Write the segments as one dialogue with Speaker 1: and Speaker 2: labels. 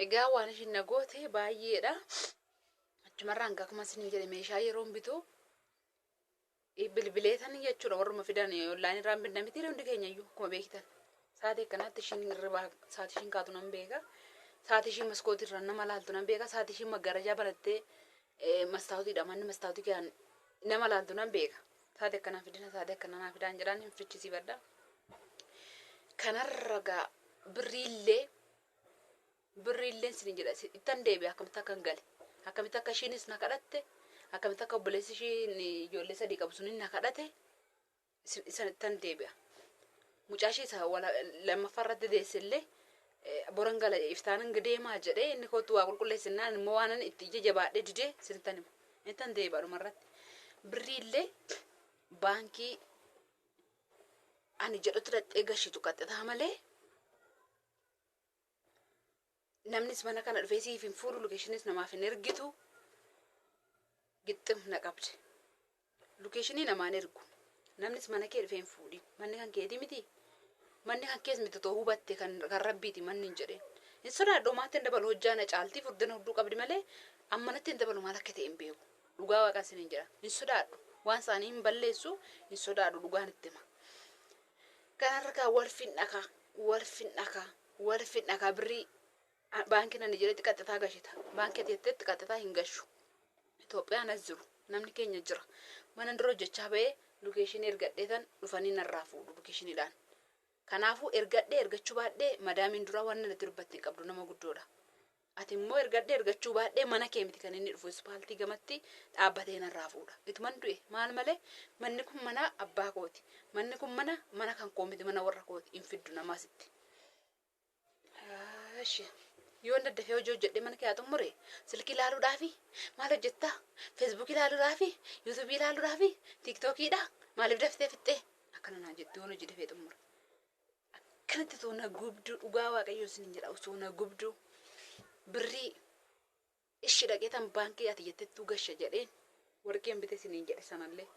Speaker 1: egaa waan ishiin nagoote baay'eedha. Achumarraan akkuma isin jedhe meeshaa yeroo bitu bilbileetan jechuudha warruma fidan online irraan binna miti hundi keenya iyyuu akkuma beektan. Saatii akkanaatti ishiin irraa saatii ishiin kaatu nan beeka. Saatii ishiin maskootii irraan nama laaltu nan beeka. Saatii ishiin maggarajaa banattee mastaawotiidha manni mastaawoti kan nama laaltu nan beeka. Saatii akkanaa fidina saatii akkanaa naa fidaan jedhaan hin fichisiifadha. Kanarra gaa birriilleen sin jedha ittan deebi'a akkamitti akka hin gale akkamitti akka ishiinis na kadhatte akkamitti akka obboleessi ishiin ijoollee sadii qabu sunin na kadhate isan ittan deebi'a. Mucaa ishee isa lammaffaa irratti deessillee boran gala iftaanan deemaa jedhee inni kootu waa qulqulleessinaan immoo waanan itti ija jabaadhee didee sinittan hima ittan deebi'a dhumarratti. Birriillee baankii ani jedhutti dhaqxee gashitu qaxxitaa malee namnis mana kana dhufee siif hin fuudhu lokeeshiniis namaaf hin ergitu gixxim na qabde. Lokeeshinii namaan ergu namnis mana kee dhufee hin fuudhi manni kan keetii miti manni kan kees miti too hubatte kan rabbiiti manni hin jedheen. Hin sodaadhu maatti hin dabalu hojjaa na caaltii furdina hudduu qabdi malee ammanatti hin dabalu maal akka ta'e hin beeku. Dhugaa waaqaan sin hin jedha hin sodaadhu waan isaanii hin balleessu hin sodaadhu dhugaan itti hima. Kanarraa wal finnakaa birrii baankiin ani jedhetti qaxxitaa gashita. Baankii jettetti qaxxitaa hin gashu. Itoophiyaan as jiru namni keenya jira. Mana dura hojjechaa ba'ee lokeeshinii ergadheetan dhufanii narraa fuudhu lokeeshiniidhaan. Kanaafuu ergachuu baadhee madaamiin dura waan natti dubbatti hin qabdu nama guddoodha. Ati immoo ergachuu baadhee mana kee miti kan inni dhufu ispaaltii gamatti dhaabbatee narraa fuudha. Ituman du'e maal malee manni kun mana abbaa kooti. Manni kun mana kan koo miti mana warra kooti hin fiddu namaasitti. Yoo daddafee hojii hojjedhee mana kee haa xumure silkii ilaaluudhaafi maal hojjettaa feesbuukii ilaaluudhaafi yuutuubii ilaaluudhaafi tiiktookiidha maaliif daftee fixxee akkana naa jettee waan hojii dafee xumure. Akkanatti osoo na gubduu dhugaa waaqayyoo isin jedha osoo na gubduu birrii ishi dhaqeetan baankii ati jettettuu gasha jedheen warqeen bite isiniin jedhe sanallee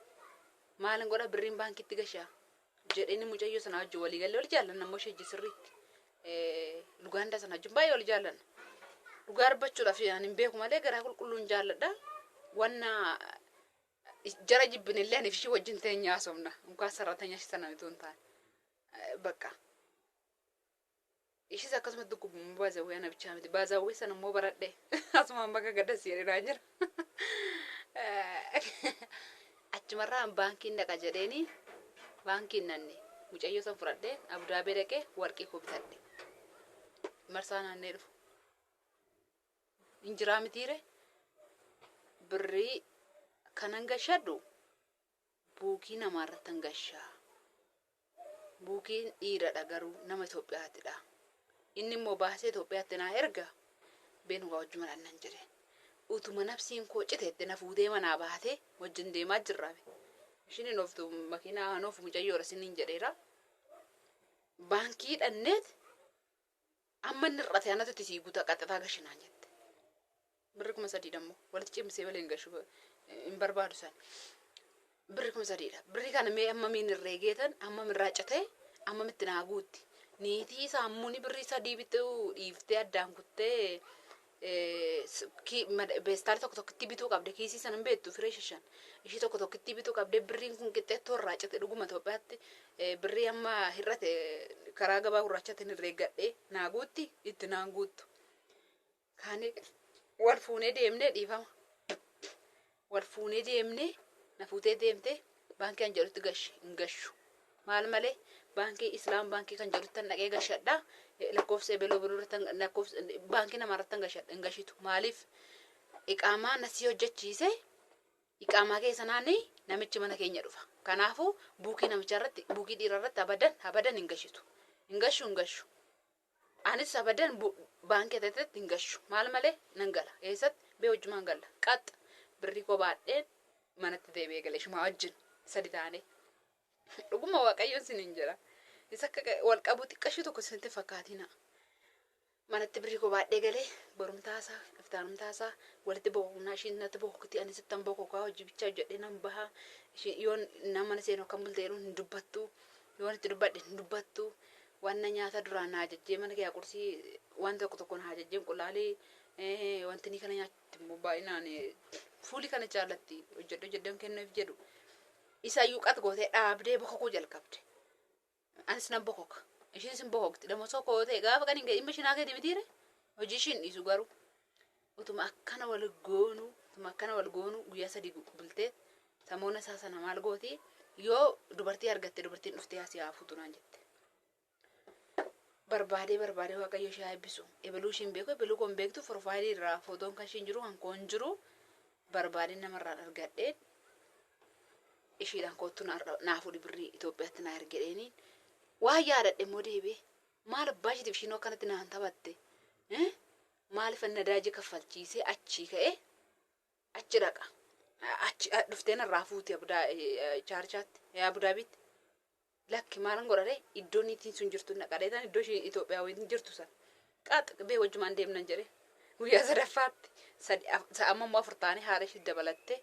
Speaker 1: maalin godha birriin baankiitti gashaa jedheen mucayyoo sana wajjin walii galee wal jaallanna ammoo ishee jisirriitti. Luganda sana wajjin baay'ee wal jaallanna. Dhugaa arbachuudhaaf hin beeku malee garaa qulqulluun jaalladha. Wanna jara jibbinillee ani ishee wajjin teenya haasofna. Mukaan sarratanya sana mituun taane. Bakka. Ishis akkasumatti dhukkubuma baazawwee ana bichaa miti. Baazawwee sana immoo baradhee asumaan bakka gadda siiriraa jira. Achumarraan baankiin dhaqa jedheeni baankiin nanne mucayyoo san fudhadhee Abudaabee dhaqee warqii koo bitadhe. Marsaa naannee dhufu. Injiraa mitiire birrii kanan gashadhu buukii namaarratti hin gashaa. Buukiin dhiiradha garuu nama Itoophiyaatidha. Inni immoo baasee Itoophiyaatti naa erga beenugaa wajjuma dhannan jedhe. Utuma nafsiin koo citeetti na fuutee manaa baatee wajjin deemaa jirraabe. Ishiin hin ooftu makiinaa haan oofu mucayyoodha siniin jedheera. Baankii dhanneet amma inni irratti aanatti sii guutaa qaxxitaa gashinaan jette. Birri 3,000 dammoo walitti cimsee malee hin gashu hin barbaadu san. Birri 3,000dha. Birri kana mee amma miin irree geetan amma mirraa citee amma mitti naa guutti. Niitii saammuuni birri 3 bituu dhiiftee addaan kuttee beestaari tokkotti bituu qabde kiisii sanan beektu firee shan. Ishii tokkotti bituu qabde birriin kun qixxeettoo irraa cite dhuguma Itoophiyaatti birrii amma hir'ate karaa gabaa gurraachatti hin herreeggadhee naa guutti itti naan guuttu. Kaanii wal fuunee deemnee dhiifama. Wal fuunee deemnee na fuutee deemtee baankii kan jedhutti hin gashu. Maal malee baankii Islaam baankii kan jedhutti dhaqee gashadhaa. Lakkoofsa eebeloo biroorratti lakkoofsa baankii namaarratti hin gashitu. Maaliif iqaamaa nasii hojjechiise iqaamaa keessa naannii namichi mana keenya dhufa. Kanaafuu buukii namicharratti buukii dhiirarratti abadan hin gashitu. Hin gashu. Anis abadan baankii ta'etti hin gashu. Maal malee nan gala. Eessatti bee wajjumaan gala. Qaxxa birrii koo baadheen manatti deebi'ee galee shumaa wajjin sadi taanee. Dhuguma waaqayyoon siniin jira. Isa wal qabu xiqqashii tokko isinitti fakkaatina. Manatti birrii koo baadhee galee barumtaasaa iftaanumtaasaa walitti boqonnaa ishiin natti boqotti ani sittan boqokaa hojii bichaa hojjedhee nan bahaa. Yoon nama mana seenuu kan bultee hin dubbattu. Yoon itti dubbadhe hin dubbattu. wanna nyaata duraan naa jajjee mana kee qursii wanta tokko naa jajjeen qulaalee wanti ni kana nyaatti immoo baay'inaan fuuli kana jaalatti hojjedhan kennuuf jedhu isa yuuqat gootee dhaabdee bokokuu jalqabde anis nan bokoka ishiin sin bokokti dama sokoo ta'e gaafa kan hin dhimma shinaa keeti mitiire hojii ishiin dhiisu garuu utuma akkana wal goonu guyyaa sadii bultee samoona isaa sana maal gooti yoo dubartii argatte dubartiin dhuftee asii haafuutu naan jette. Barbaadee waaqayyo ishee eebbisu ebaluu ishiin beeku ebaluu kon beektu profaayilii irraa footoon kan ishiin jiru kan koon jiru barbaadee namarraan argadhee ishiidhaan kootu naafuu birrii Itoophiyaatti naa ergedheeni waa yaadadhe immoo deebi'ee maal abbaa ishiitiif ishiin akkanatti naan taphatte maaliif nadaajii kaffalchiisee achii ka'ee achi dhaqa achi dhuftee narraa fuuti chaarchaatti Abudaabiitti lakki maalan godhare iddoo niitiin sun jirtu naqadheetan iddoo ishee Itoophiyaa wayii jirtu san qax bee wajjumaan deemnan jedhe guyyaa sadaffaatti amma immoo afur taane haadha ishee dabalattee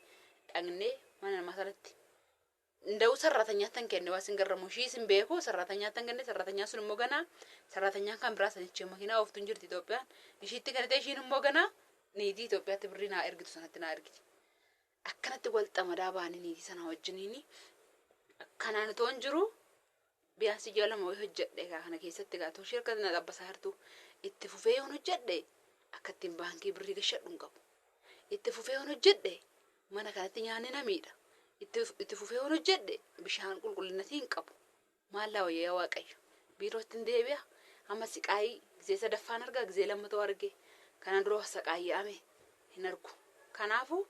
Speaker 1: dhaqnee mana namaa sanatti እንደው ሰራተኛተን ከነ ዋስን ገረሙ ሺስን ቤኮ ሰራተኛተን ከነ ሰራተኛ ሱን ሞገና ሰራተኛ ካም ብራሰንች መኪና ወፍቱን ጅርት ኢትዮጵያ እሺት ከነቴሽን ሞገና ኒዲ ኢትዮጵያ ትብሪና እርግቱ ሰነትና እርግቲ አከነት ወልጠ መዳባኒ ኒዲ ሰና ወጅኒኒ አከናን ቶንጅሩ ቢያንስ ጀለማ ወይ ሆጀደ ካነ ከሰት ጋቶ ሽርከና ዳበሳርቱ ኢትፉፌ ሆኖ ጀደ አከቲን ባንኪ ብሪ ገሸዱን ቀቡ ኢትፉፌ ሆኖ ጀደ ማና ካንተኛኒ ነሚዳ itti fufee hono jedhe bishaan qulqullinatiin qabu maallaa wayyaa waaqayyo biirootti deebi'a amma siqaayii gizee sadaffaan argaa gizee lammatoo arge kana duroo saqaayyame hin argu kanaafuu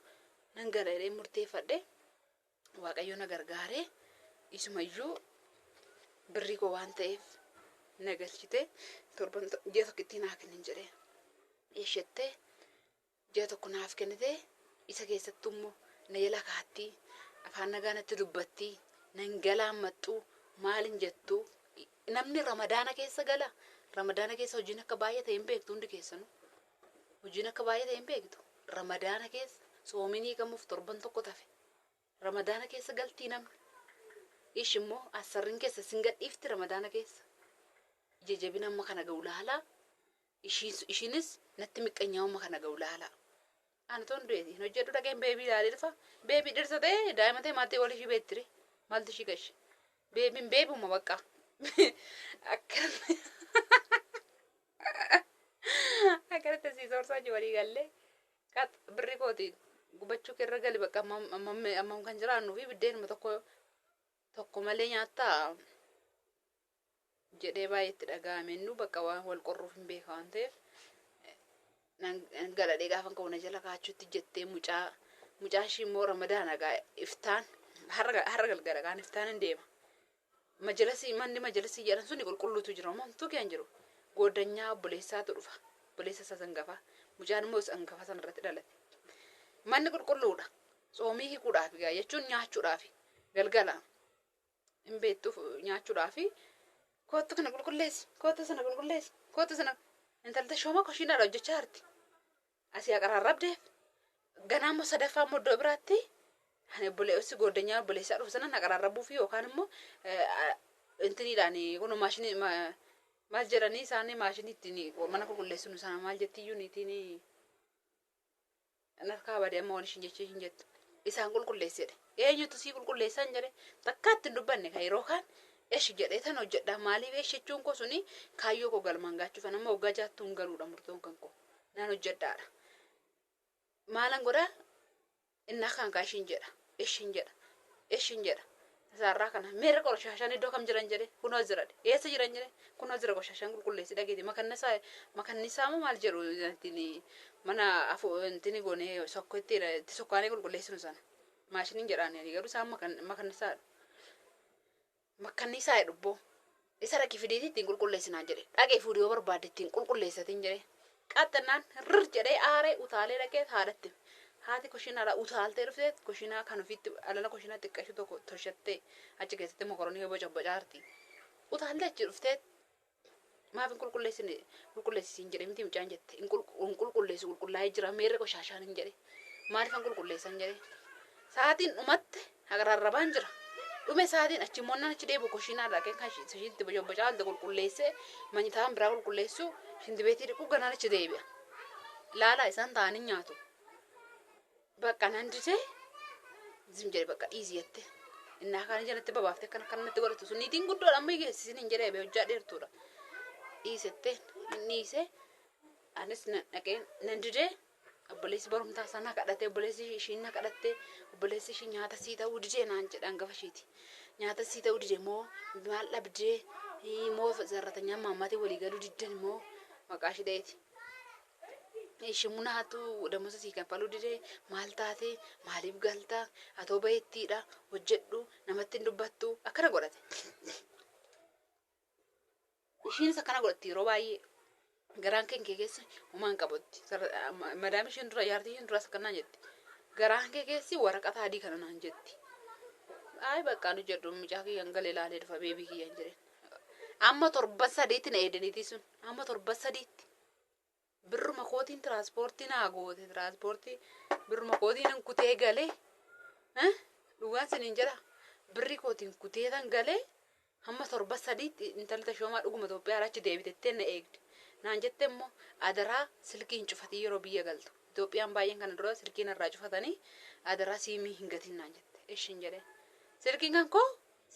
Speaker 1: nan galee murteeffadhe waaqayyo na gargaaree isumayyuu birrii koo waan ta'eef na galchite torban ji'a tokko itti naa kennin jedhee eeshattee ji'a tokko naaf kennite isa keessattuu immoo na yala kaatti afaan nagaanatti dubbatti nan galaamattu maalin jettu namni ramadaana keessa gala ramadaana keessa hojiin akka baay'ate hin beektu hundi keessanu hojiin akka baay'ate hin beektu ramadaana keessa soominii gamuuf torban tokko tafe ramadaana keessa galtii namni ishimmoo asarrin keessa singadhiifti ramadaana keessa jajabina amma kana ga'u laalaa ishiinis natti miqqanyaa amma kana ga'u laalaa anton du'eeti hin hojjedhu dhageen beebii ilaalee dhufa beebii dhirsa ta'e daa'imate maatii walii ishii beettire maaltu ishii gashe beebiin beebuma bakka akkanatti asii soorsaa ji walii gallee qat birri kooti gubachuu keerra gali bakka ammam kan jiraannu fi biddeenuma tokko malee nyaattaa jedhee baay'eetti dhaga'amennu bakka waan wal qorruuf hin beeka waan ta'eef galadhee gaafan ka'u na jala kaachuutti jettee mucaa ishii immoo ramadaana gaa iftaan har'a galgala gaan iftaan hin deema manni majalasii jedhan suni qulqulluutu jira homtuu keen jiru goodanyaa obboleessaatu dhufa obboleessa isaa sangafa mucaan immoo sangafa sanarratti dhalate manni qulqulluudha soomii hiikuudhaaf gaa jechuun nyaachuudhaaf galgala hin beektuuf nyaachuudhaaf kootu kana qulqulleessi kootu sana intalta shooma koshiina hojjechaa jirti asii aqararrabdeef ganaammoo sadaffaa immoo iddoo biraatti ani obboleessi goodanyaa obboleessaa dhufu sana aqararrabuuf yookaan immoo intiniidhaan kun maashinii maal jedhanii isaanii maashinii ittiin mana qulqulleessinu sana maal jettiyyuu niitiin narkaa badee amma waan ishiin jechee hin jettu isaan qulqulleessedhe eenyutu sii qulqulleessan jedhe takkaatti hin dubbanne kan yeroo kaan esh jedhee tan hojjedha maaliif esh jechuun ko suni kaayyoo ko galmaan gaachuuf nama waggaa jaattuun galuudha murtoon kan ko naan hojjedhaadha maalan godha innaa kan kaashin jedha eshin jedha isaarraa kana meerra qorshaashaan iddoo kam jiran jedhe kunoo jiradhe eessa jiran jedhe kunoo jira qorshaashaan qulqulleessi dhageeti makannisaa moo maal jedhu mana intini goonee sokkotti sokkaanee qulqulleessinu sana maashiniin jedhaan garuu isaan makannisaa dhubboo isa dhaqi fideeti ittiin qulqulleessinaan jedhe dhaqee fuudhii barbaadde ittiin qulqulleessatiin jedhe qaxxannaan rir jedhee aaree utaalee dhaqee haadhatti haati koshiinaadha utaaltee dhuftee koshiinaa kan ofiitti alala koshiinaa xiqqeessu tokko toshattee achi keessatti mokoronii bocaarti utaaltee achi dhuftee maaf hin qulqulleessisiin jedhe miti mucaan jette hin qulqulleessu qulqullaa'ee jira meerre qoshaashaan hin jedhe maaliif hin qulqulleessan jedhe sa'aatiin dhumatte hagararrabaan jira dhume saatiin achi monnaan achi deebi'u koshiinaa irraa kan ishiitti bocaalta qulqulleessee manyitaan biraa qulqulleessu shinti beetii dhiqu ganaan achi deebi'a. Laalaa isaan ta'anii nyaatu. Bakka nan didee zim jedhe bakka dhiisii jette. Innaa kaan jalatti babaaftee kanatti godhatu sun niitiin guddoodha amma geessisin hin jedhee hojjaa dheertuudha. Dhiisette inni dhiise anis dhaqee nan didee obboleessi barumsaa sana kadhatee obboleessi ishiin na kadhattee obboleessi ishii nyaata sii ta'uu didee naan jedhan gafa ishiiti. Nyaata sii ta'uu didee moo maal dhabdee moo zarratanya maammaatii walii galuu diddan moo maqaa ishii dheeti. Shimunaatu damosa sii kaffaluu didee maal taate maaliif galtaa atoo bayeettiidha hojjedhu namatti hin dubbattu akkana godhate. Ishiinis akkana godhatti yeroo baay'ee garaan kee keessa homaan qabutti. Madaam isheen dura yaartii isheen duras akkanaan jetti. Garaan kee keessi waraqata adii kana naan jetti. Ay bakka nu jedhu mucaa kiyyan galee ilaalee dhufa beebii kiyyan jedheen. Amma torba sadiitti na eedaniiti sun amma torba sadiitti. Birruma kootiin tiraanspoortii naa goote tiraanspoortii birruma kootiin kutee galee dhugaan siniin jedha birri kootiin kutee tan galee hamma torba sadiitti intalli tashoomaa dhuguma Itoophiyaa achi deebitettee na eegde naan jette immoo adaraa silkiin cufatii yeroo biyya galtu Itoophiyaan baay'een kana dura silkiin irraa cufatanii adaraa siimii hin gatiin naan jette ishiin jedhee silkiin kan koo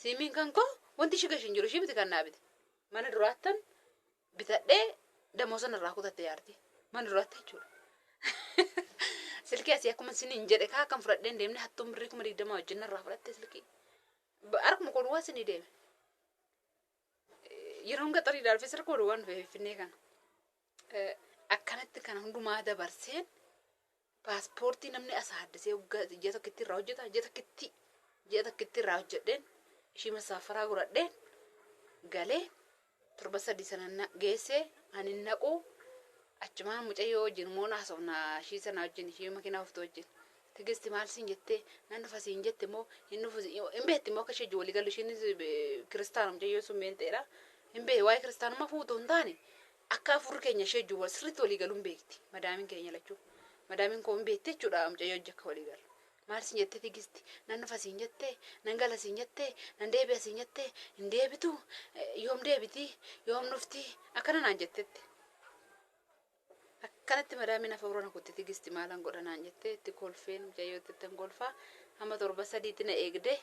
Speaker 1: siimiin kan koo wanti ishii gashin jiru ishii biti kan naabite mana duraattan bitadhee damosan irraa kutatte yaarti mana duraatti jechuudha. Silkii asii akkuma siniin jedhe kaa kan fudhadheen deemne hattuun birrii 20 wajjin irraa fudhatte silkii. Arkuma koduwaa sinii deeme. Yeroon gaxarii daalfee sirka koduwaan finfinnee kana. Akkanatti kana hundumaa dabarseen paaspoortii namni as haaddisee ji'a tokkitti irraa hojjeta ji'a tokkitti irraa hojjedheen ishii masaafaraa godhadheen galee torba sadii sana geessee ani naquu achumaan mucayyoo wajjin moo naasofna ishii sana wajjin ishii makiinaa ooftu wajjin tigisti maal siin jettee nan dhufa siin jette moo hin dhufu hin beetti moo akka ishee walii galu ishiinis kiristaana mucayyoo sun beenteedha hin beetti waa'ee kiristaanummaa fuutuu hin taane akka afurri keenya ishee jiru sirriitti walii galuun beekti madaamiin keenya lachuu madaamiin koo hin beekti jechuudha mucayyoo akka walii galu. Maal siin jettee tigisti nan dhufa siin jettee nan gala siin jettee nan deebi'a siin jettee hin deebitu yoom deebiti yoom dhufti akkana naan jettetti. Akkanatti madaamiin afurra na kutti tigisti maalan godha naan jettee itti kolfeen mucayyootti ittiin kolfaa hamma torba sadiitti na eegdee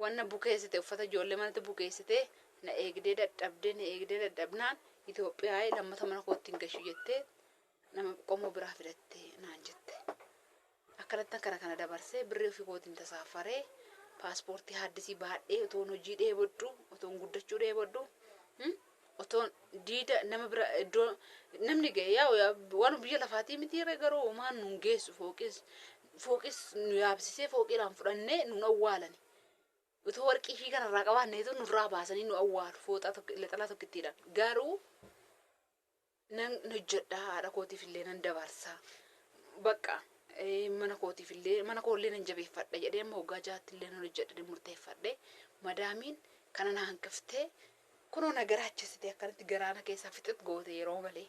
Speaker 1: wanna bukeessite uffata ijoollee manatti bukeessite na eegdee dadhabnaan Itoophiyaa lammata mana kootti hin gashu jettee nama qomoo biraa fidattee naan jette. Akkanatti kana dabarsee birrii ofii kootiin tasaafaree paaspoortii haaddisii baadhee otoon hojii dheebodhu otoon guddachuu dheebodhu otoon diida nama bira iddoo namni ga'e yaa waan biyya lafaatii miti irra garuu maan nun geessu fooqis nu yaabsisee fooqiidhaan fudhannee nun awwaalani. Utoo warqii ishii kanarraa qabaanneetu nurraa baasanii nu awwaalu fooxaa lexalaa tokkittiidhaan garuu nan hojjedhaa haadha kootiif illee nan dabarsaa bakka. Mana kootiif illee mana koollee nan jabeeffadha jedhee amma waggaa jaatti illee nan hojjedhe murteeffadhe madaamiin kana na hanqiftee kunoo na garaachiste akkanatti garaana keessaa fixit goote yeroo malee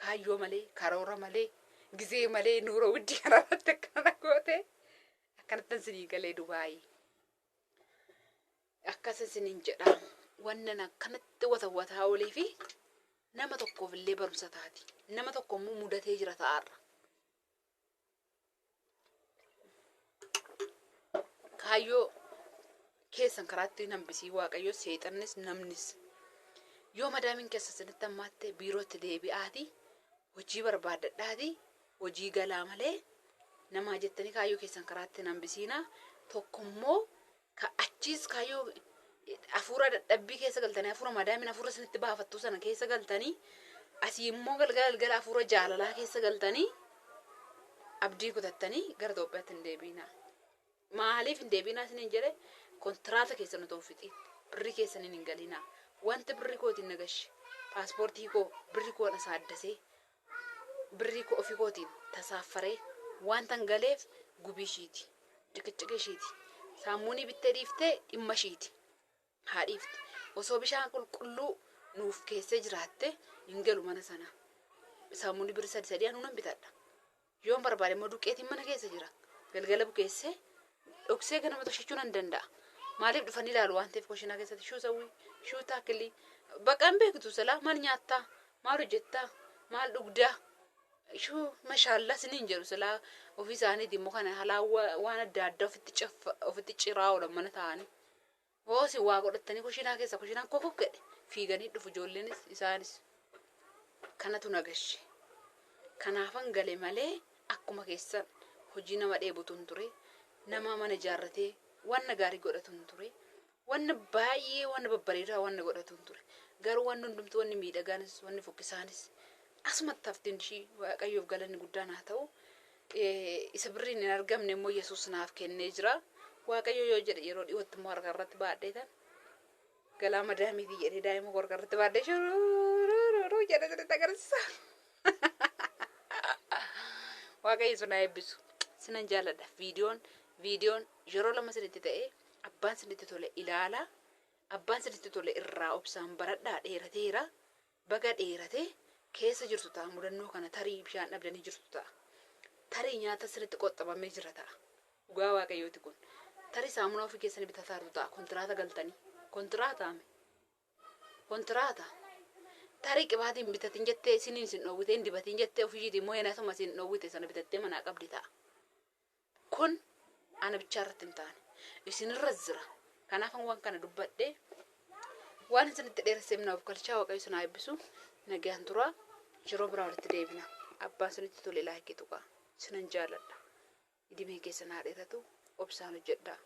Speaker 1: kaayyoo malee karoora malee gizee malee nuura widdii kanarratti akkana goote akkanattan sinii galee Dubaayii akkasa siniin jedha wannan akkanatti wata olee fi nama tokkoof illee barumsa taati nama tokko immoo mudatee jira ta'arra. Kayyoo keessan karaatti nambisii waaqayyo seexannis namnis yoo madaamiin keessa sinitti ammaatte biirootti deebi'aati hojii barbaadadhaati hojii galaa malee namaa jettanii kayyoo keessan karaatti nambisiina tokkommoo ka achiis kayyoo afuura dadhabbii keessa galtanii afuura madaamiin afuura sinitti baafattuu sana keessa galtanii asii immoo galgala afuura jaalalaa keessa galtanii abdii kutattanii gara Itoophiyaatti hin deebiinaa. Maaliif hin deebiinaa isiniin jedhe kontiraata keessan otoo fixin birri keessan hin galinaa wanti birri kootiin nagashi paaspoortii koo birri koo na saaddasee birri koo ofii kootiin tasaafaree wantan galeef gubii ishiiti ciqiciqee ishiiti saamuunii bittee dhiiftee dhimma ishiiti haa dhiifte osoo bishaan qulqulluu nuuf keessee jiraatte hin galu mana sana saamuunii birri sadii anuunan bitadha yoon barbaade immoo duqqeetiin mana keessa jira galgala bukeessee dhoksee ganama toshachuun hin danda'a maaliif dhufanii ilaalu waan ta'eef kushiinaa keessatti shuu sawwii shuu taakilii baqaan beektu silaa maal nyaattaa maal hojjettaa maal dhugdaa shuu mashaallaa siniin jedhu silaa ofii isaaniitiin immoo kana halaa waan adda addaa ofitti ciraa oolan mana ta'anii hoosi waa godhatanii kushiinaa keessa kushiinaan kokok gadhe fiiganii dhufu ijoolleenis isaanis kanatu nagashe kanaafan gale malee akkuma keessan hojii nama dheebutuun ture nama mana ijaarratee wanna gaarii godhatuun ture wanna baay'ee wanna babbareedaa wanna godhatuun ture garuu wanni hundumtuu wanni miidhagaanis wanni fokkisaanis asumatti haftiin ishii waaqayyoof galanni guddaan haa ta'u isa birriin hin argamne immoo Yesuus naaf kennee jira waaqayyo yoo jedhe yeroo dhiyootti immoo harka irratti baadheetan galaa madaamiitii jedhee daa'ima harka irratti baadhee shurururuu jedhe jedhe agarsiisa waaqayyo sun haa eebbisu sinan jaaladha viidiyoon yeroo lama sinitti ta'e abbaan sinitti tole ilaala abbaan sinitti tole irraa obsaan baradhaa dheerateera baga dheerate keessa jirtu ta'a mudannoo kana tarii bishaan dhabdanii jirtu ta'a tarii nyaata sinitti qoxxabamee jira ta'a dhugaa waaqayyooti kun tarii saamunaa ofii keessanii bitataartu ta'a kontiraata galtanii kontiraata tarii qibaatiin bitatiin jettee isiniin sin dhoowwiteen dibatiin jettee ofiishiitiin immoo yanaatuma sin dhoowwite sana bitattee manaa qabdi ta'a kun ana bichaa irratti hin taane isinirra jira kanaafan waan kana dubbadhee waan isinitti dheeressee naaf galchaa waaqayyo sun haa eebbisu nagaan turaa yeroo biraa walitti deebina abbaan sinitti tole laayikii tuqaa sinan jaaladha idimee keessa naa dheeratu obsaan hojjedhaa